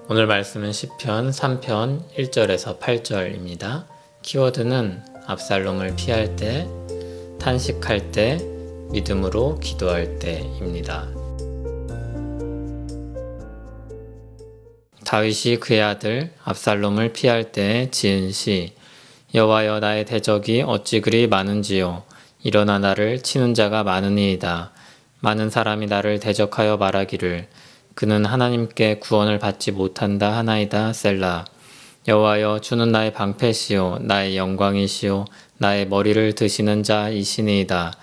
오늘 말씀은 시편 3편 1절에서 8절입니다. 키워드는 압살롬을 피할 때, 탄식할 때, 믿음으로 기도할 때입니다. 다윗이 그의 아들 압살롬을 피할 때 지은 시. 여호와여, 나의 대적이 어찌 그리 많은지요. 일어나 나를 치는 자가 많으니이다. 많은 사람이 나를 대적하여 말하기를 그는 하나님께 구원을 받지 못한다 하나이다. 셀라. 여호와여, 주는 나의 방패시요 나의 영광이시요 나의 머리를 드시는 자이시니이다.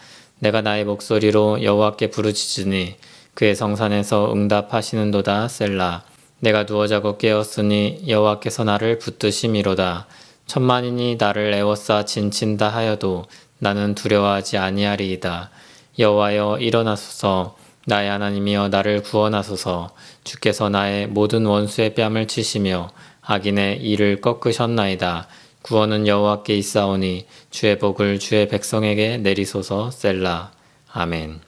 내가 나의 목소리로 여호와께 부르짖으니 그의 성산에서 응답하시는도다. 셀라. 내가 누워 자고 깨었으니 여호와께서 나를 붙드심이로다. 천만인이 나를 에워싸 진친다 하여도 나는 두려워하지 아니하리이다. 여호와여, 일어나소서. 나의 하나님이여, 나를 구원하소서. 주께서 나의 모든 원수의 뺨을 치시며 악인의 이를 꺾으셨나이다. 구원은 여호와께 있사오니 주의 복을 주의 백성에게 내리소서. 셀라. 아멘.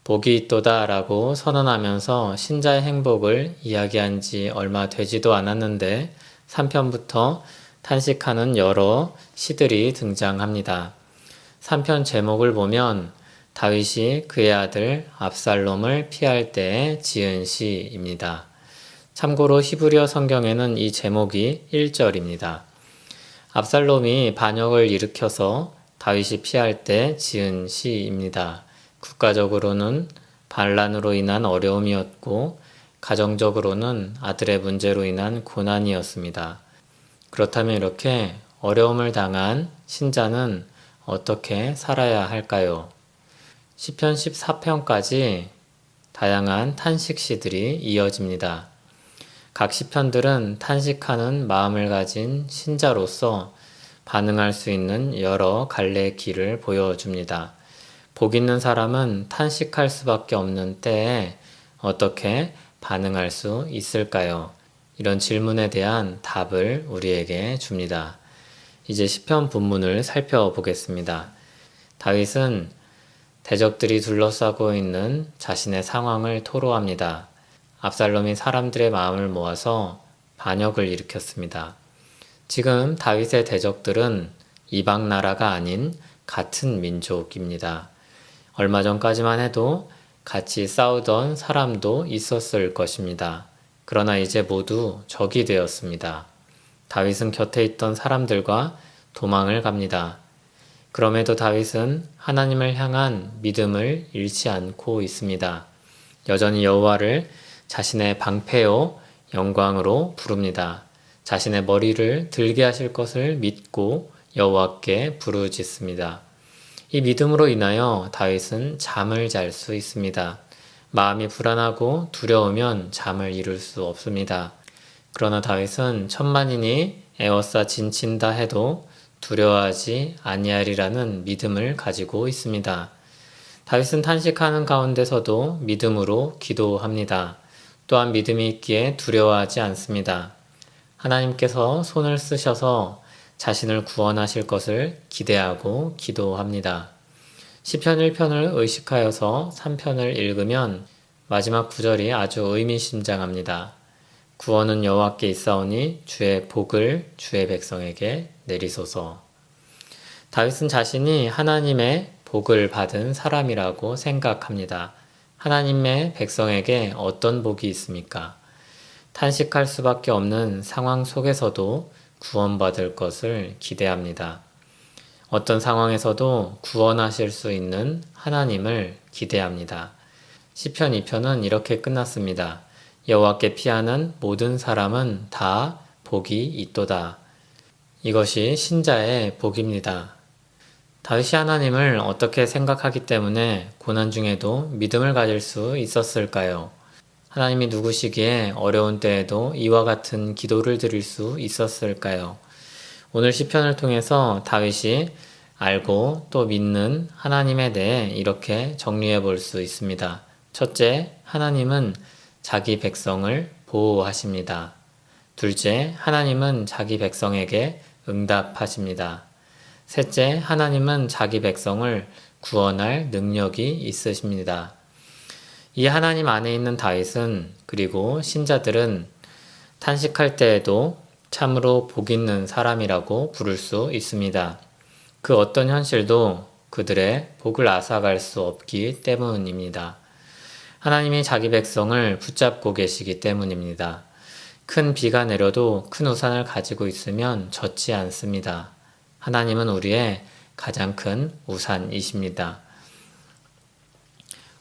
복이 있도다 라고 선언하면서 신자의 행복을 이야기한 지 얼마 되지도 않았는데 3편부터 탄식하는 여러 시들이 등장합니다. 3편 제목을 보면 다윗이 그의 아들 압살롬을 피할 때 지은 시입니다. 참고로 히브리어 성경에는 이 제목이 1절입니다. 압살롬이 반역을 일으켜서 다윗이 피할 때 지은 시입니다. 국가적으로는 반란으로 인한 어려움이었고 가정적으로는 아들의 문제로 인한 고난이었습니다. 그렇다면 이렇게 어려움을 당한 신자는 어떻게 살아야 할까요? 시편 14편까지 다양한 탄식시들이 이어집니다. 각 시편들은 탄식하는 마음을 가진 신자로서 반응할 수 있는 여러 갈래의 길을 보여줍니다. 복 있는 사람은 탄식할 수밖에 없는 때에 어떻게 반응할 수 있을까요? 이런 질문에 대한 답을 우리에게 줍니다. 이제 시편 본문을 살펴보겠습니다. 다윗은 대적들이 둘러싸고 있는 자신의 상황을 토로합니다. 압살롬이 사람들의 마음을 모아서 반역을 일으켰습니다. 지금 다윗의 대적들은 이방 나라가 아닌 같은 민족입니다. 얼마 전까지만 해도 같이 싸우던 사람도 있었을 것입니다. 그러나 이제 모두 적이 되었습니다. 다윗은 곁에 있던 사람들과 도망을 갑니다. 그럼에도 다윗은 하나님을 향한 믿음을 잃지 않고 있습니다. 여전히 여호와를 자신의 방패요 영광으로 부릅니다. 자신의 머리를 들게 하실 것을 믿고 여호와께 부르짖습니다. 이 믿음으로 인하여 다윗은 잠을 잘 수 있습니다. 마음이 불안하고 두려우면 잠을 이룰 수 없습니다. 그러나 다윗은 천만인이 에워싸 진친다 해도 두려워하지 아니하리라는 믿음을 가지고 있습니다. 다윗은 탄식하는 가운데서도 믿음으로 기도합니다. 또한 믿음이 있기에 두려워하지 않습니다. 하나님께서 손을 쓰셔서 자신을 구원하실 것을 기대하고 기도합니다. 시편 1편을 의식하여서 3편을 읽으면 마지막 구절이 아주 의미심장합니다. 구원은 여호와께 있사오니 주의 복을 주의 백성에게 내리소서. 다윗은 자신이 하나님의 복을 받은 사람이라고 생각합니다. 하나님의 백성에게 어떤 복이 있습니까? 탄식할 수밖에 없는 상황 속에서도 구원받을 것을 기대합니다. 어떤 상황에서도 구원하실 수 있는 하나님을 기대합니다. 시편 2편은 이렇게 끝났습니다. 여호와께 피하는 모든 사람은 다 복이 있도다. 이것이 신자의 복입니다. 다윗이 하나님을 어떻게 생각하기 때문에 고난 중에도 믿음을 가질 수 있었을까요? 하나님이 누구시기에 어려운 때에도 이와 같은 기도를 드릴 수 있었을까요? 오늘 시편을 통해서 다윗이 알고 또 믿는 하나님에 대해 이렇게 정리해 볼 수 있습니다. 첫째, 하나님은 자기 백성을 보호하십니다. 둘째, 하나님은 자기 백성에게 응답하십니다. 셋째, 하나님은 자기 백성을 구원할 능력이 있으십니다. 이 하나님 안에 있는 다윗은 그리고 신자들은 탄식할 때에도 참으로 복 있는 사람이라고 부를 수 있습니다. 그 어떤 현실도 그들의 복을 앗아갈 수 없기 때문입니다. 하나님이 자기 백성을 붙잡고 계시기 때문입니다. 큰 비가 내려도 큰 우산을 가지고 있으면 젖지 않습니다. 하나님은 우리의 가장 큰 우산이십니다.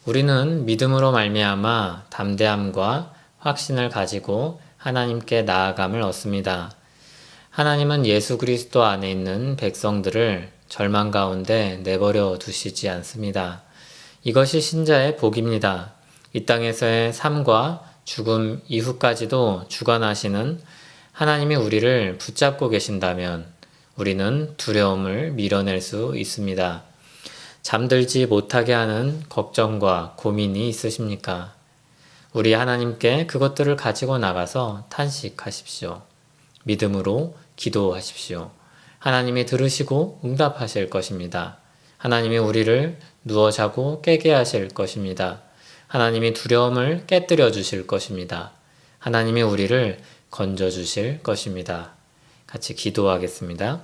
우리는 믿음으로 말미암아 담대함과 확신을 가지고 하나님께 나아감을 얻습니다. 하나님은 예수 그리스도 안에 있는 백성들을 절망 가운데 내버려 두시지 않습니다. 이것이 신자의 복입니다. 이 땅에서의 삶과 죽음 이후까지도 주관하시는 하나님이 우리를 붙잡고 계신다면 우리는 두려움을 밀어낼 수 있습니다. 잠들지 못하게 하는 걱정과 고민이 있으십니까? 우리 하나님께 그것들을 가지고 나가서 탄식하십시오. 믿음으로 기도하십시오. 하나님이 들으시고 응답하실 것입니다. 하나님이 우리를 누워 자고 깨게 하실 것입니다. 하나님이 두려움을 깨뜨려 주실 것입니다. 하나님이 우리를 건져 주실 것입니다. 같이 기도하겠습니다.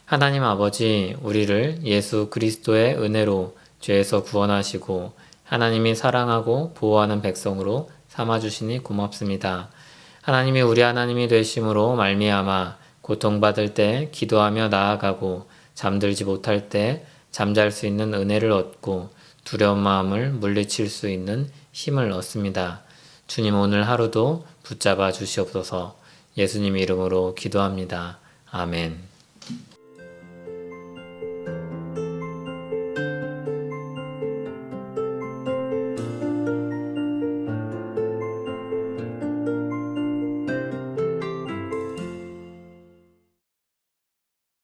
하나님 아버지, 우리를 예수 그리스도의 은혜로 죄에서 구원하시고 하나님이 사랑하고 보호하는 백성으로 삼아주시니 고맙습니다. 하나님이 우리 하나님이 되심으로 말미암아 고통받을 때 기도하며 나아가고 잠들지 못할 때 잠잘 수 있는 은혜를 얻고 두려운 마음을 물리칠 수 있는 힘을 얻습니다. 주님 오늘 하루도 붙잡아 주시옵소서. 예수님 이름으로 기도합니다. 아멘.